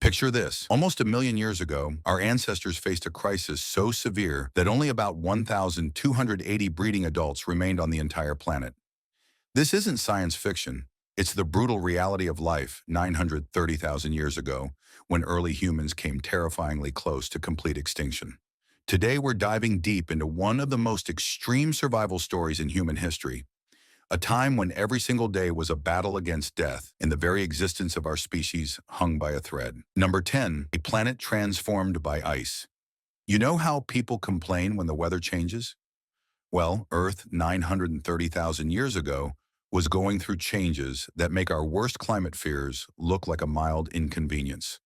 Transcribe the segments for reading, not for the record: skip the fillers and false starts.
Picture this. Almost a million years ago, our ancestors faced a crisis so severe that only about 1,280 breeding adults remained on the entire planet. This isn't science fiction. It's the brutal reality of life 930,000 years ago, when early humans came terrifyingly close to complete extinction. Today, we're diving deep into one of the most extreme survival stories in human history, a time when every single day was a battle against death and the very existence of our species hung by a thread. Number 10, a planet transformed by ice. You know how people complain when the weather changes? Well, Earth 930,000 years ago was going through changes that make our worst climate fears look like a mild inconvenience.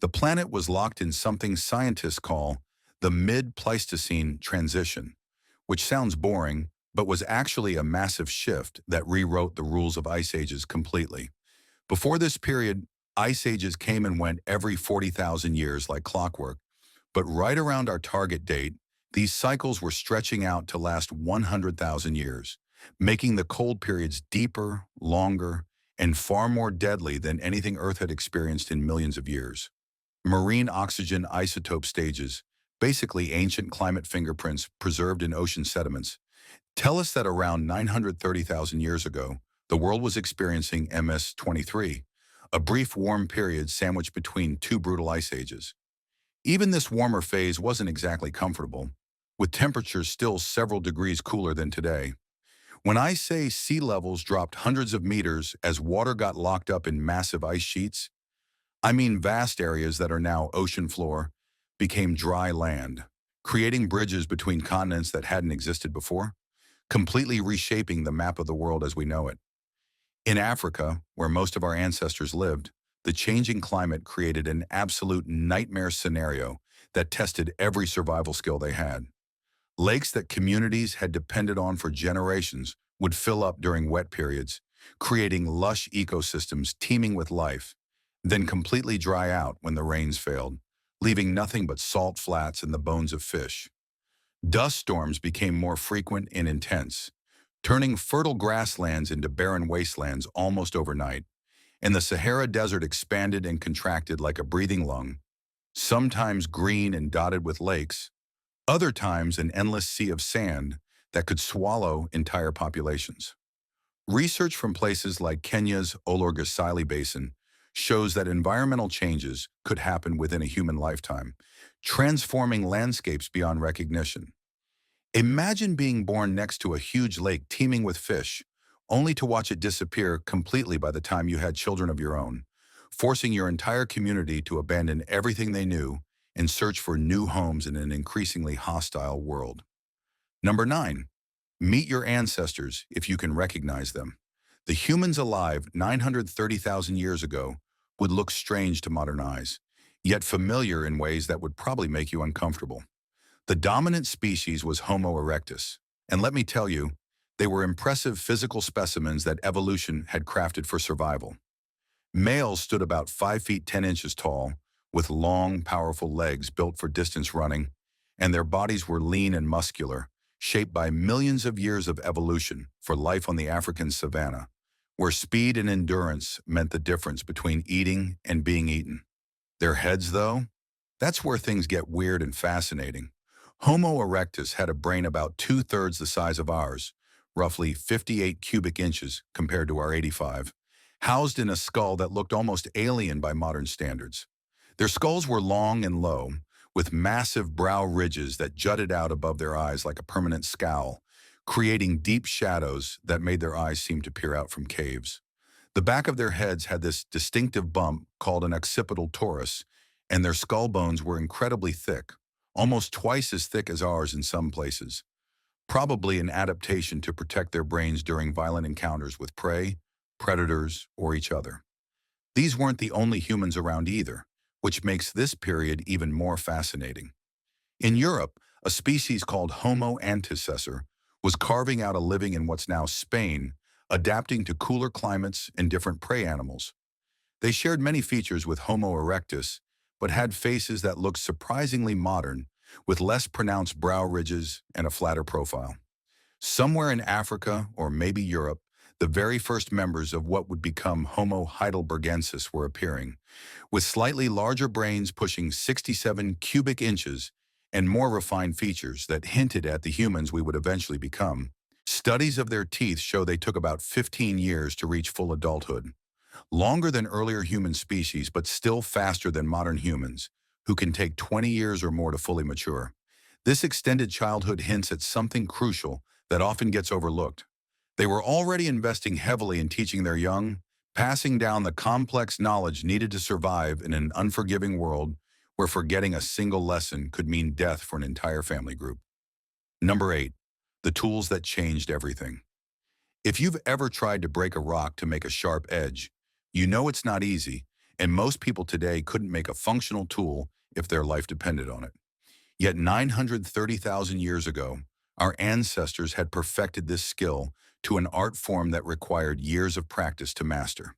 The planet was locked in something scientists call the mid-Pleistocene transition, which sounds boring, but was actually a massive shift that rewrote the rules of ice ages completely. Before this period, ice ages came and went every 40,000 years like clockwork, but right around our target date, these cycles were stretching out to last 100,000 years, making the cold periods deeper, longer, and far more deadly than anything Earth had experienced in millions of years. Marine oxygen isotope stages, basically ancient climate fingerprints preserved in ocean sediments, tell us that around 930,000 years ago, the world was experiencing MS-23, a brief warm period sandwiched between two brutal ice ages. Even this warmer phase wasn't exactly comfortable, with temperatures still several degrees cooler than today. When I say sea levels dropped hundreds of meters as water got locked up in massive ice sheets, I mean vast areas that are now ocean floor became dry land, creating bridges between continents that hadn't existed before, completely reshaping the map of the world as we know it. In Africa, where most of our ancestors lived, the changing climate created an absolute nightmare scenario that tested every survival skill they had. Lakes that communities had depended on for generations would fill up during wet periods, creating lush ecosystems teeming with life, then completely dry out when the rains failed, leaving nothing but salt flats and the bones of fish. Dust storms became more frequent and intense, turning fertile grasslands into barren wastelands almost overnight, and the Sahara Desert expanded and contracted like a breathing lung, sometimes green and dotted with lakes, other times an endless sea of sand that could swallow entire populations. Research from places like Kenya's Olorgesailie Basin shows that environmental changes could happen within a human lifetime, transforming landscapes beyond recognition. Imagine being born next to a huge lake teeming with fish, only to watch it disappear completely by the time you had children of your own, forcing your entire community to abandon everything they knew and search for new homes in an increasingly hostile world. Number 9, meet your ancestors if you can recognize them. The humans alive 930,000 years ago would look strange to modern eyes, yet familiar in ways that would probably make you uncomfortable. The dominant species was Homo erectus, and let me tell you, they were impressive physical specimens that evolution had crafted for survival. Males stood about 5 feet 10 inches tall, with long, powerful legs built for distance running, and their bodies were lean and muscular, shaped by millions of years of evolution for life on the African savanna, where speed and endurance meant the difference between eating and being eaten. Their heads, though? That's where things get weird and fascinating. Homo erectus had a brain about 2/3 the size of ours, roughly 58 cubic inches compared to our 85, housed in a skull that looked almost alien by modern standards. Their skulls were long and low, with massive brow ridges that jutted out above their eyes like a permanent scowl, creating deep shadows that made their eyes seem to peer out from caves. The back of their heads had this distinctive bump called an occipital torus, and their skull bones were incredibly thick, almost twice as thick as ours in some places, probably an adaptation to protect their brains during violent encounters with prey, predators, or each other. These weren't the only humans around either, which makes this period even more fascinating. In Europe, a species called Homo antecessor was carving out a living in what's now Spain, adapting to cooler climates and different prey animals. They shared many features with Homo erectus, but had faces that looked surprisingly modern, with less pronounced brow ridges and a flatter profile. Somewhere in Africa, or maybe Europe, the very first members of what would become Homo heidelbergensis were appearing, with slightly larger brains pushing 67 cubic inches and more refined features that hinted at the humans we would eventually become. Studies of their teeth show they took about 15 years to reach full adulthood, longer than earlier human species but still faster than modern humans, who can take 20 years or more to fully mature. This extended childhood hints at something crucial that often gets overlooked. They were already investing heavily in teaching their young, passing down the complex knowledge needed to survive in an unforgiving world where forgetting a single lesson could mean death for an entire family group. Number 8. The tools that changed everything. If you've ever tried to break a rock to make a sharp edge, you know it's not easy, and most people today couldn't make a functional tool if their life depended on it. Yet 930,000 years ago, our ancestors had perfected this skill to an art form that required years of practice to master.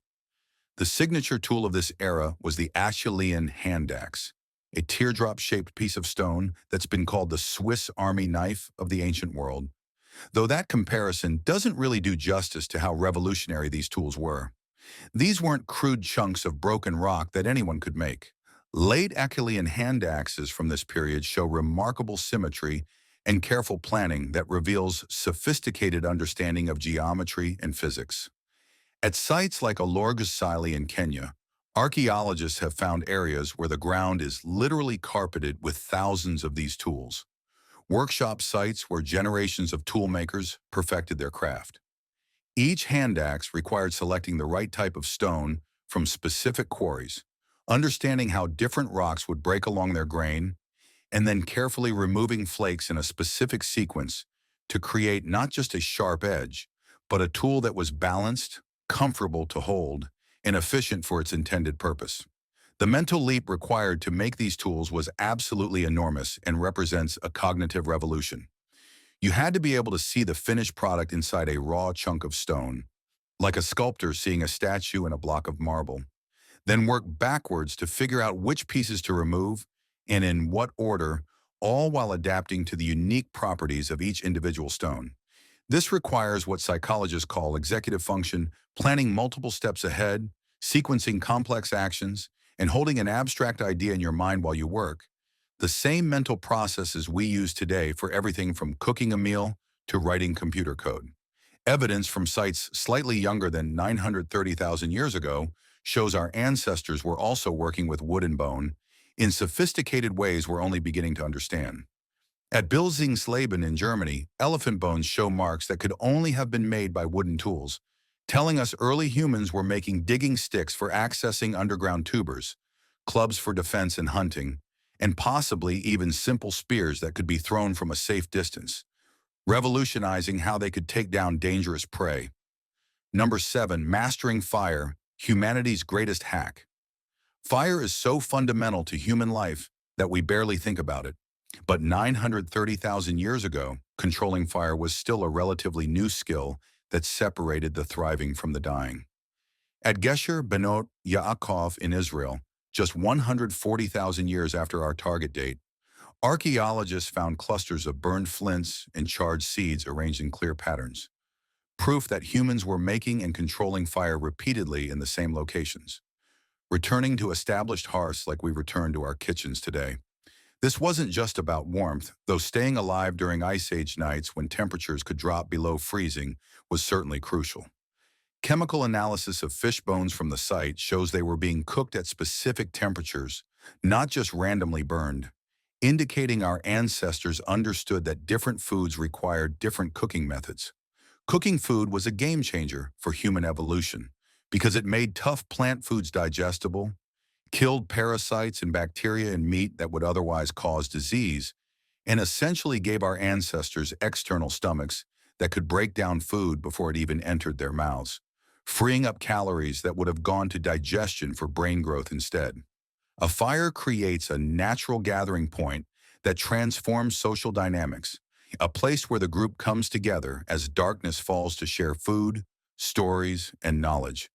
The signature tool of this era was the Acheulean hand axe, a teardrop-shaped piece of stone that's been called the Swiss Army knife of the ancient world, though that comparison doesn't really do justice to how revolutionary these tools were. These weren't crude chunks of broken rock that anyone could make. Late Acheulean hand axes from this period show remarkable symmetry and careful planning that reveals sophisticated understanding of geometry and physics. At sites like Olorgesailie in Kenya, archaeologists have found areas where the ground is literally carpeted with thousands of these tools. Workshop sites where generations of toolmakers perfected their craft. Each hand axe required selecting the right type of stone from specific quarries, understanding how different rocks would break along their grain, and then carefully removing flakes in a specific sequence to create not just a sharp edge, but a tool that was balanced, comfortable to hold, and efficient for its intended purpose. The mental leap required to make these tools was absolutely enormous and represents a cognitive revolution. You had to be able to see the finished product inside a raw chunk of stone, like a sculptor seeing a statue in a block of marble, then work backwards to figure out which pieces to remove and in what order, all while adapting to the unique properties of each individual stone. This requires what psychologists call executive function, planning multiple steps ahead, sequencing complex actions, and holding an abstract idea in your mind while you work. The same mental processes we use today for everything from cooking a meal to writing computer code. Evidence from sites slightly younger than 930,000 years ago shows our ancestors were also working with wood and bone in sophisticated ways we're only beginning to understand. At Bilzingsleben in Germany, elephant bones show marks that could only have been made by wooden tools, telling us early humans were making digging sticks for accessing underground tubers, clubs for defense and hunting, and possibly even simple spears that could be thrown from a safe distance, revolutionizing how they could take down dangerous prey. Number 7, mastering fire, humanity's greatest hack. Fire is so fundamental to human life that we barely think about it. But 930,000 years ago, controlling fire was still a relatively new skill that separated the thriving from the dying. At Gesher Benot Yaakov in Israel, just 140,000 years after our target date, archaeologists found clusters of burned flints and charred seeds arranged in clear patterns, proof that humans were making and controlling fire repeatedly in the same locations, returning to established hearths like we return to our kitchens today. This wasn't just about warmth, though staying alive during Ice Age nights when temperatures could drop below freezing was certainly crucial. Chemical analysis of fish bones from the site shows they were being cooked at specific temperatures, not just randomly burned, indicating our ancestors understood that different foods required different cooking methods. Cooking food was a game changer for human evolution because it made tough plant foods digestible, killed parasites and bacteria in meat that would otherwise cause disease, and essentially gave our ancestors external stomachs that could break down food before it even entered their mouths, freeing up calories that would have gone to digestion for brain growth instead. A fire creates a natural gathering point that transforms social dynamics, a place where the group comes together as darkness falls to share food, stories, and knowledge.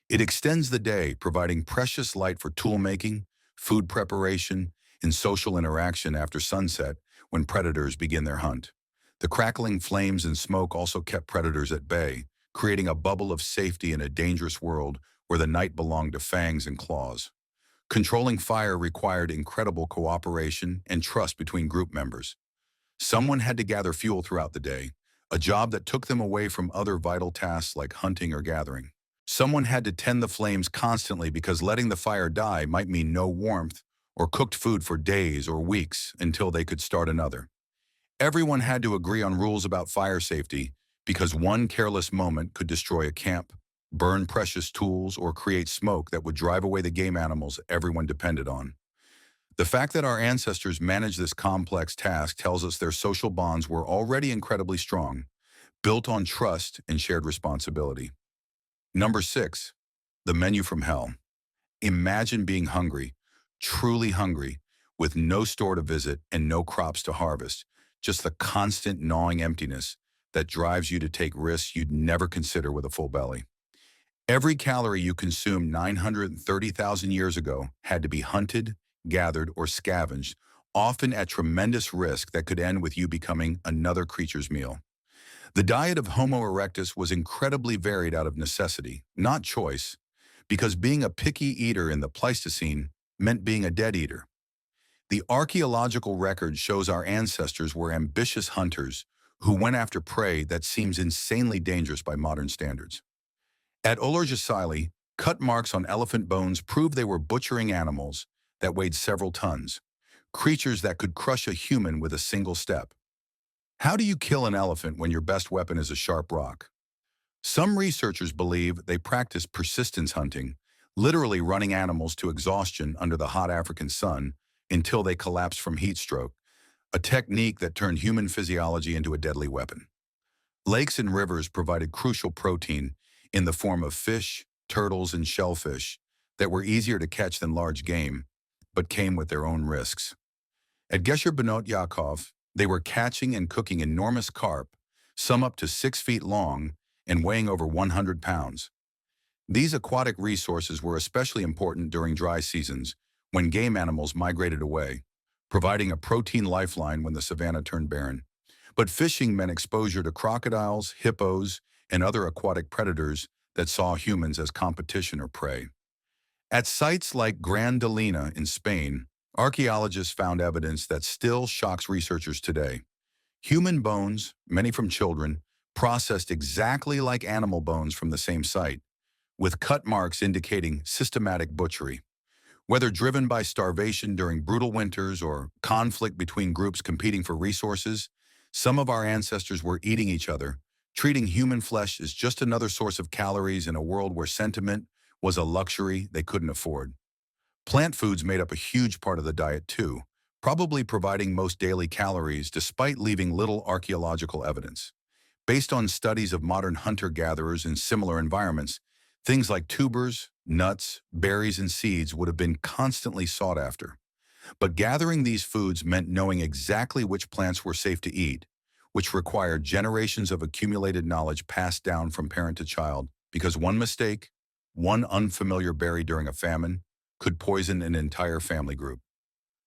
It extends the day, providing precious light for tool-making, food preparation, and social interaction after sunset when predators begin their hunt. The crackling flames and smoke also kept predators at bay, creating a bubble of safety in a dangerous world where the night belonged to fangs and claws. Controlling fire required incredible cooperation and trust between group members. Someone had to gather fuel throughout the day, a job that took them away from other vital tasks like hunting or gathering. Someone had to tend the flames constantly because letting the fire die might mean no warmth or cooked food for days or weeks until they could start another. Everyone had to agree on rules about fire safety because one careless moment could destroy a camp, burn precious tools, or create smoke that would drive away the game animals everyone depended on. The fact that our ancestors managed this complex task tells us their social bonds were already incredibly strong, built on trust and shared responsibility. Number 6, the menu from hell. Imagine being hungry, truly hungry, with no store to visit and no crops to harvest, just the constant gnawing emptiness that drives you to take risks you'd never consider with a full belly. Every calorie you consumed 930,000 years ago had to be hunted, gathered, or scavenged, often at tremendous risk that could end with you becoming another creature's meal. The diet of Homo erectus was incredibly varied out of necessity, not choice, because being a picky eater in the Pleistocene meant being a dead eater. The archaeological record shows our ancestors were ambitious hunters who went after prey that seems insanely dangerous by modern standards. At Olorgesailie, cut marks on elephant bones prove they were butchering animals that weighed several tons, creatures that could crush a human with a single step. How do you kill an elephant when your best weapon is a sharp rock? Some researchers believe they practiced persistence hunting, literally running animals to exhaustion under the hot African sun until they collapsed from heat stroke, a technique that turned human physiology into a deadly weapon. Lakes and rivers provided crucial protein in the form of fish, turtles, and shellfish that were easier to catch than large game, but came with their own risks. At Gesher Benot Yaakov, they were catching and cooking enormous carp, some up to 6 feet long and weighing over 100 pounds. These aquatic resources were especially important during dry seasons, when game animals migrated away, providing a protein lifeline when the savanna turned barren. But fishing meant exposure to crocodiles, hippos, and other aquatic predators that saw humans as competition or prey. At sites like Gran Dolina in Spain, archaeologists found evidence that still shocks researchers today. Human bones, many from children, processed exactly like animal bones from the same site, with cut marks indicating systematic butchery. Whether driven by starvation during brutal winters or conflict between groups competing for resources, some of our ancestors were eating each other, treating human flesh as just another source of calories in a world where sentiment was a luxury they couldn't afford. Plant foods made up a huge part of the diet too, probably providing most daily calories despite leaving little archaeological evidence. Based on studies of modern hunter-gatherers in similar environments, things like tubers, nuts, berries, and seeds would have been constantly sought after. But gathering these foods meant knowing exactly which plants were safe to eat, which required generations of accumulated knowledge passed down from parent to child, because one mistake, one unfamiliar berry during a famine, could poison an entire family group.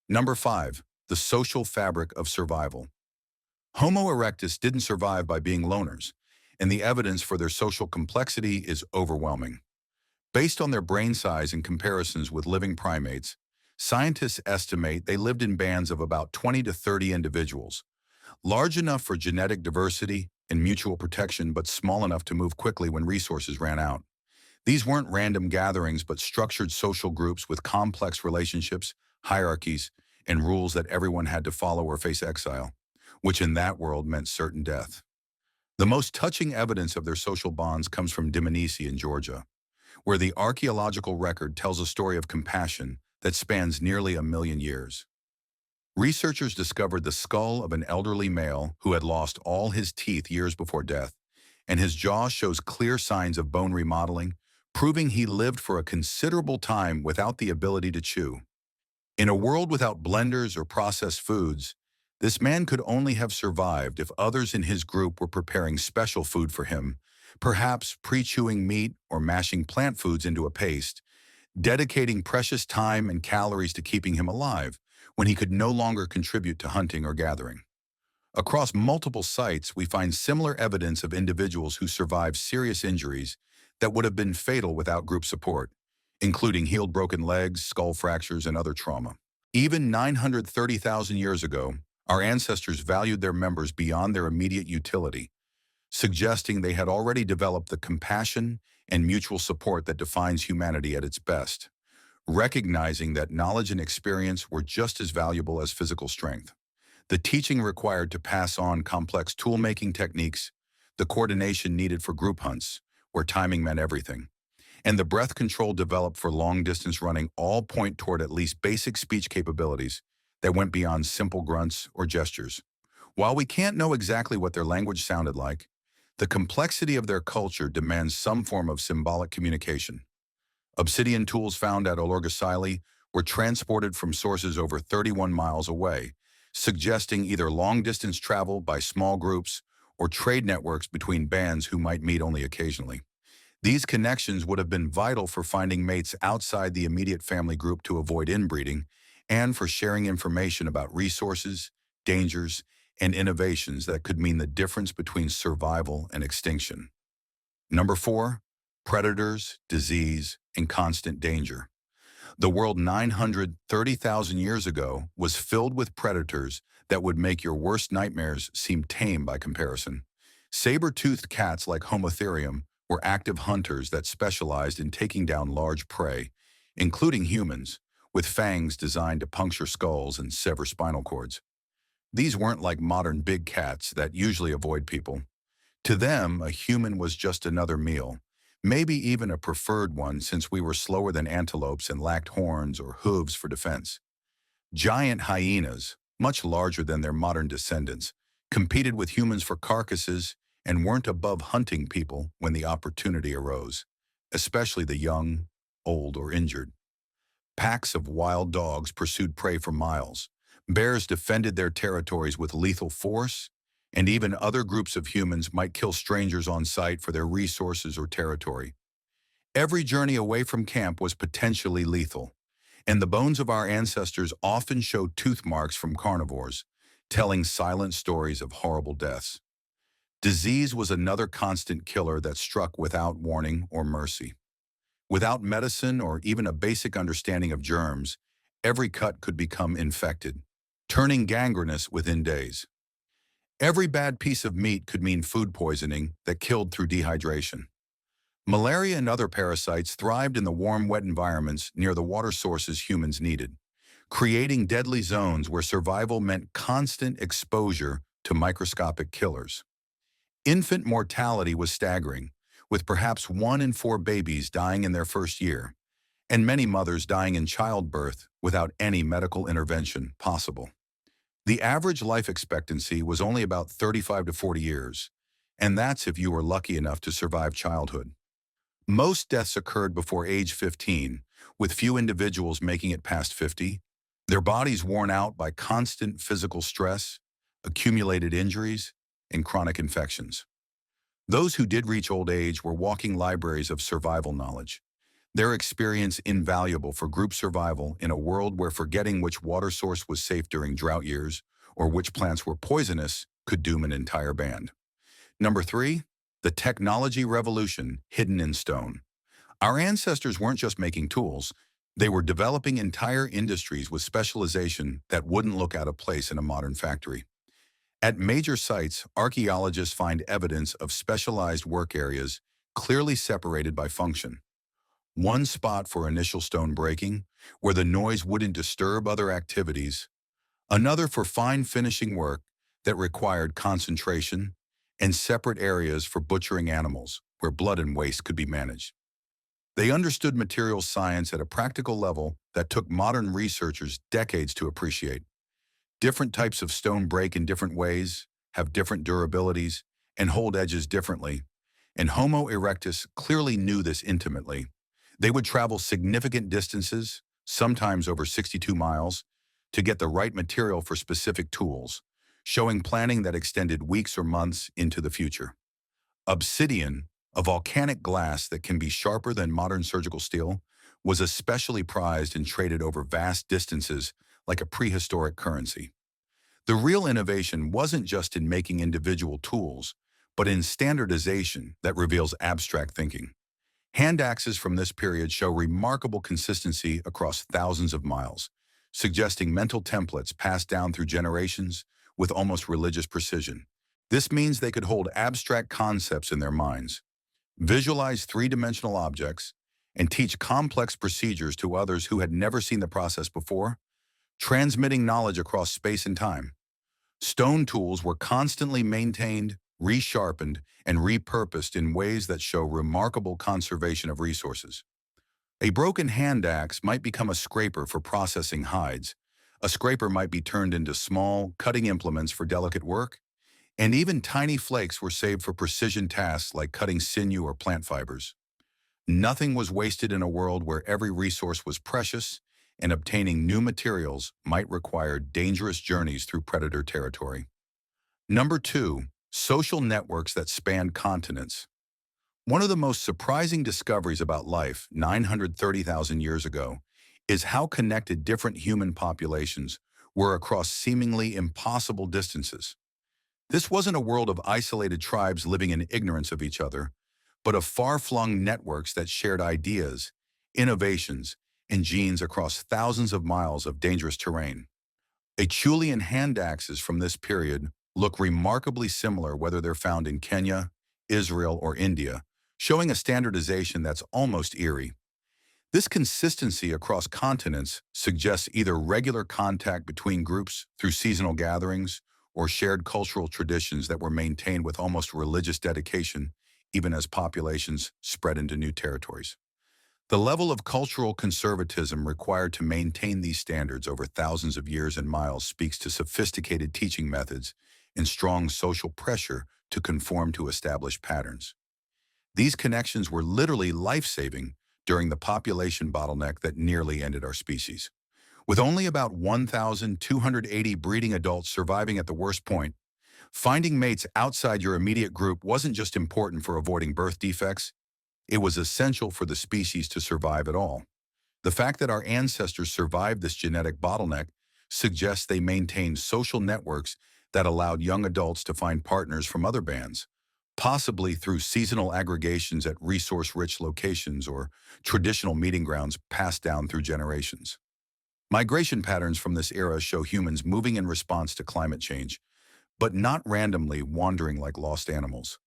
Number 5, the social fabric of survival. Homo erectus didn't survive by being loners, and the evidence for their social complexity is overwhelming. Based on their brain size and comparisons with living primates, scientists estimate they lived in bands of about 20 to 30 individuals, large enough for genetic diversity and mutual protection, but small enough to move quickly when resources ran out. These weren't random gatherings, but structured social groups with complex relationships, hierarchies, and rules that everyone had to follow or face exile, which in that world meant certain death. The most touching evidence of their social bonds comes from Dmanisi in Georgia, where the archaeological record tells a story of compassion that spans nearly 1,000,000 years. Researchers discovered the skull of an elderly male who had lost all his teeth years before death, and his jaw shows clear signs of bone remodeling, proving he lived for a considerable time without the ability to chew. In a world without blenders or processed foods, this man could only have survived if others in his group were preparing special food for him, perhaps pre-chewing meat or mashing plant foods into a paste, dedicating precious time and calories to keeping him alive when he could no longer contribute to hunting or gathering. Across multiple sites, we find similar evidence of individuals who survived serious injuries that would have been fatal without group support, including healed broken legs, skull fractures, and other trauma. Even 930,000 years ago, our ancestors valued their members beyond their immediate utility, suggesting they had already developed the compassion and mutual support that defines humanity at its best, recognizing that knowledge and experience were just as valuable as physical strength. The teaching required to pass on complex tool-making techniques, the coordination needed for group hunts, where timing meant everything, and the breath control developed for long-distance running all point toward at least basic speech capabilities that went beyond simple grunts or gestures. While we can't know exactly what their language sounded like, the complexity of their culture demands some form of symbolic communication. Obsidian tools found at Olorgesailie were transported from sources over 31 miles away, suggesting either long-distance travel by small groups or trade networks between bands who might meet only occasionally. These connections would have been vital for finding mates outside the immediate family group to avoid inbreeding, and for sharing information about resources, dangers, and innovations that could mean the difference between survival and extinction. Number 4, predators, disease, and constant danger. The world 930,000 years ago was filled with predators that would make your worst nightmares seem tame by comparison. Saber-toothed cats like Homotherium were active hunters that specialized in taking down large prey, including humans, with fangs designed to puncture skulls and sever spinal cords. These weren't like modern big cats that usually avoid people. To them, a human was just another meal, maybe even a preferred one since we were slower than antelopes and lacked horns or hooves for defense. Giant hyenas, much larger than their modern descendants, competed with humans for carcasses and weren't above hunting people when the opportunity arose, especially the young, old, or injured. Packs of wild dogs pursued prey for miles. Bears defended their territories with lethal force, and even other groups of humans might kill strangers on sight for their resources or territory. Every journey away from camp was potentially lethal, and the bones of our ancestors often showed tooth marks from carnivores, telling silent stories of horrible deaths. Disease was another constant killer that struck without warning or mercy. Without medicine or even a basic understanding of germs, every cut could become infected, turning gangrenous within days. Every bad piece of meat could mean food poisoning that killed through dehydration. Malaria and other parasites thrived in the warm, wet environments near the water sources humans needed, creating deadly zones where survival meant constant exposure to microscopic killers. Infant mortality was staggering, with perhaps 1 in 4 babies dying in their first year, and many mothers dying in childbirth without any medical intervention possible. The average life expectancy was only about 35 to 40 years, and that's if you were lucky enough to survive childhood. Most deaths occurred before age 15, with few individuals making it past 50, their bodies worn out by constant physical stress, accumulated injuries, and chronic infections. Those who did reach old age were walking libraries of survival knowledge, their experience invaluable for group survival in a world where forgetting which water source was safe during drought years or which plants were poisonous could doom an entire band. Number 3, the technology revolution hidden in stone. Our ancestors weren't just making tools, they were developing entire industries with specialization that wouldn't look out of place in a modern factory. At major sites, archaeologists find evidence of specialized work areas clearly separated by function. One spot for initial stone breaking, where the noise wouldn't disturb other activities, another for fine finishing work that required concentration, and separate areas for butchering animals, where blood and waste could be managed. They understood materials science at a practical level that took modern researchers decades to appreciate. Different types of stone break in different ways, have different durabilities, and hold edges differently, and Homo erectus clearly knew this intimately. They would travel significant distances, sometimes over 62 miles, to get the right material for specific tools, showing planning that extended weeks or months into the future. Obsidian, a volcanic glass that can be sharper than modern surgical steel, was especially prized and traded over vast distances like a prehistoric currency. The real innovation wasn't just in making individual tools, but in standardization that reveals abstract thinking. Hand axes from this period show remarkable consistency across thousands of miles, suggesting mental templates passed down through generations with almost religious precision. This means they could hold abstract concepts in their minds, visualize three-dimensional objects, and teach complex procedures to others who had never seen the process before, transmitting knowledge across space and time. Stone tools were constantly maintained, resharpened, and repurposed in ways that show remarkable conservation of resources. A broken hand axe might become a scraper for processing hides. A scraper might be turned into small, cutting implements for delicate work, and even tiny flakes were saved for precision tasks like cutting sinew or plant fibers. Nothing was wasted in a world where every resource was precious, and obtaining new materials might require dangerous journeys through predator territory. Number 2, social networks that span continents. One of the most surprising discoveries about life 930,000 years ago is how connected different human populations were across seemingly impossible distances. This wasn't a world of isolated tribes living in ignorance of each other, but of far-flung networks that shared ideas, innovations, and genes across thousands of miles of dangerous terrain. Acheulean hand axes from this period look remarkably similar whether they're found in Kenya, Israel, or India, showing a standardization that's almost eerie. This consistency across continents suggests either regular contact between groups through seasonal gatherings or shared cultural traditions that were maintained with almost religious dedication, even as populations spread into new territories. The level of cultural conservatism required to maintain these standards over thousands of years and miles speaks to sophisticated teaching methods and strong social pressure to conform to established patterns. These connections were literally life-saving during the population bottleneck that nearly ended our species. With only about 1,280 breeding adults surviving at the worst point, finding mates outside your immediate group wasn't just important for avoiding birth defects, it was essential for the species to survive at all. The fact that our ancestors survived this genetic bottleneck suggests they maintained social networks that allowed young adults to find partners from other bands, possibly through seasonal aggregations at resource-rich locations or traditional meeting grounds passed down through generations. Migration patterns from this era show humans moving in response to climate change, but not randomly wandering like lost animals.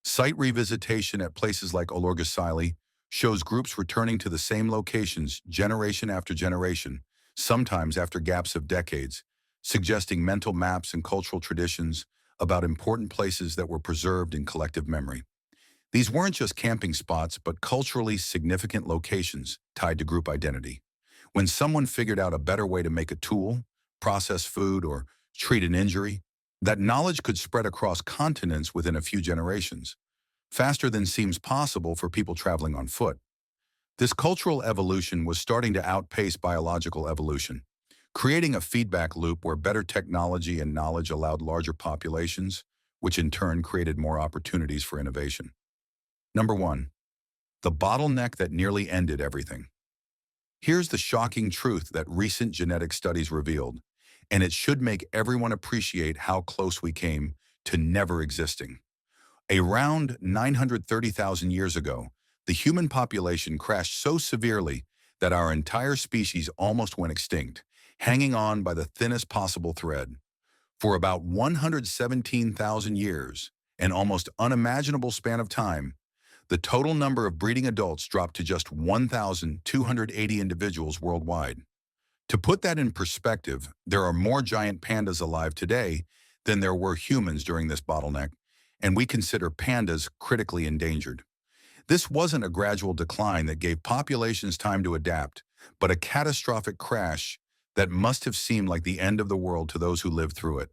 Site revisitation at places like Olorgesailie shows groups returning to the same locations generation after generation, sometimes after gaps of decades, suggesting mental maps and cultural traditions about important places that were preserved in collective memory. These weren't just camping spots, but culturally significant locations tied to group identity. When someone figured out a better way to make a tool, process food, or treat an injury, that knowledge could spread across continents within a few generations, faster than seems possible for people traveling on foot. This cultural evolution was starting to outpace biological evolution, creating a feedback loop where better technology and knowledge allowed larger populations, which in turn created more opportunities for innovation. Number 1, the bottleneck that nearly ended everything. Here's the shocking truth that recent genetic studies revealed, and it should make everyone appreciate how close we came to never existing. Around 930,000 years ago, the human population crashed so severely that our entire species almost went extinct, hanging on by the thinnest possible thread. For about 117,000 years, an almost unimaginable span of time, the total number of breeding adults dropped to just 1,280 individuals worldwide. To put that in perspective, there are more giant pandas alive today than there were humans during this bottleneck, and we consider pandas critically endangered. This wasn't a gradual decline that gave populations time to adapt, but a catastrophic crash that must have seemed like the end of the world to those who lived through it.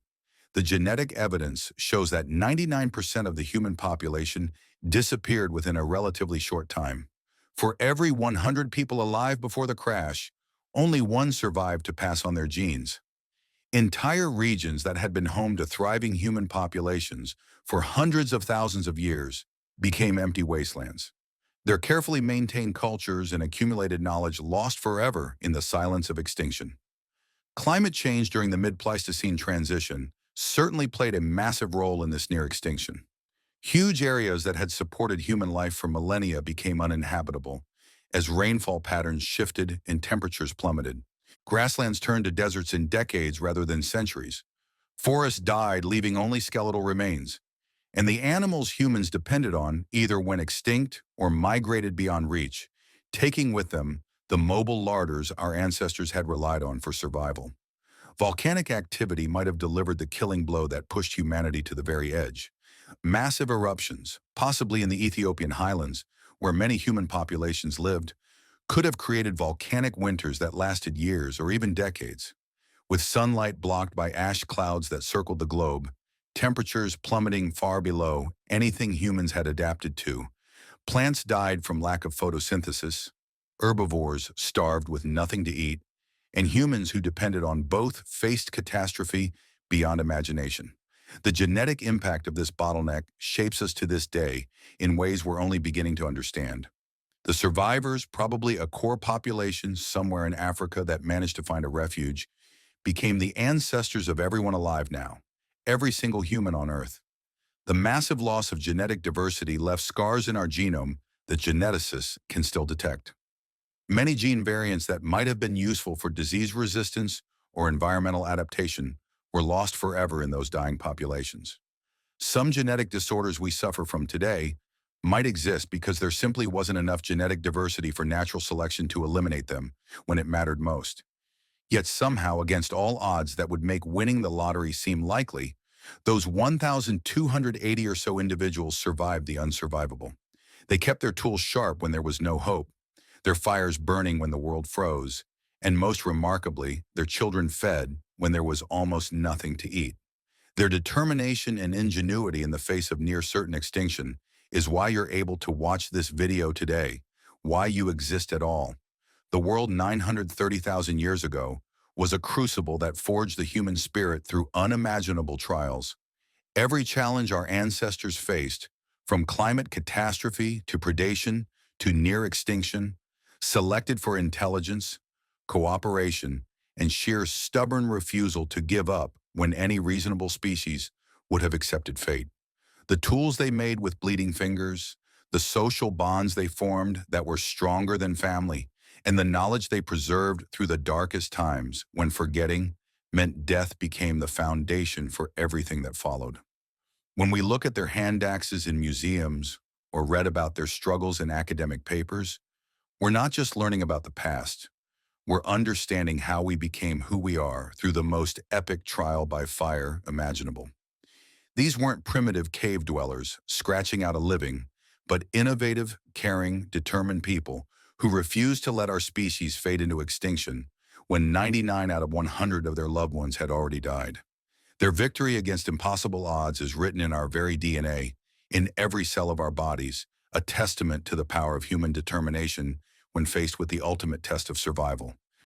The genetic evidence shows that 99% of the human population disappeared within a relatively short time. For every 100 people alive before the crash, only one survived to pass on their genes. Entire regions that had been home to thriving human populations for hundreds of thousands of years became empty wastelands. Their carefully maintained cultures and accumulated knowledge lost forever in the silence of extinction. Climate change during the mid-Pleistocene transition certainly played a massive role in this near extinction. Huge areas that had supported human life for millennia became uninhabitable as rainfall patterns shifted and temperatures plummeted. Grasslands turned to deserts in decades rather than centuries. Forests died, leaving only skeletal remains. And the animals humans depended on either went extinct or migrated beyond reach, taking with them the mobile larders our ancestors had relied on for survival. Volcanic activity might have delivered the killing blow that pushed humanity to the very edge. Massive eruptions, possibly in the Ethiopian highlands, where many human populations lived, could have created volcanic winters that lasted years or even decades. With sunlight blocked by ash clouds that circled the globe, temperatures plummeting far below anything humans had adapted to, plants died from lack of photosynthesis, herbivores starved with nothing to eat, and humans who depended on both faced catastrophe beyond imagination. The genetic impact of this bottleneck shapes us to this day in ways we're only beginning to understand. The survivors, probably a core population somewhere in Africa that managed to find a refuge, became the ancestors of everyone alive now, every single human on Earth. The massive loss of genetic diversity left scars in our genome that geneticists can still detect. Many gene variants that might have been useful for disease resistance or environmental adaptation were lost forever in those dying populations. Some genetic disorders we suffer from today might exist because there simply wasn't enough genetic diversity for natural selection to eliminate them when it mattered most. Yet somehow, against all odds that would make winning the lottery seem likely, those 1,280 or so individuals survived the unsurvivable. They kept their tools sharp when there was no hope, their fires burning when the world froze, and most remarkably, their children fed when there was almost nothing to eat. Their determination and ingenuity in the face of near-certain extinction is why you're able to watch this video today, why you exist at all. The world 930,000 years ago was a crucible that forged the human spirit through unimaginable trials. Every challenge our ancestors faced, from climate catastrophe to predation to near extinction, selected for intelligence, cooperation, and sheer stubborn refusal to give up when any reasonable species would have accepted fate. The tools they made with bleeding fingers, the social bonds they formed that were stronger than family, and the knowledge they preserved through the darkest times when forgetting meant death became the foundation for everything that followed. When we look at their hand axes in museums or read about their struggles in academic papers, we're not just learning about the past, we're understanding how we became who we are through the most epic trial by fire imaginable. These weren't primitive cave dwellers scratching out a living, but innovative, caring, determined people who refused to let our species fade into extinction when 99 out of 100 of their loved ones had already died. Their victory against impossible odds is written in our very DNA, in every cell of our bodies, a testament to the power of human determination when faced with the ultimate test of survival.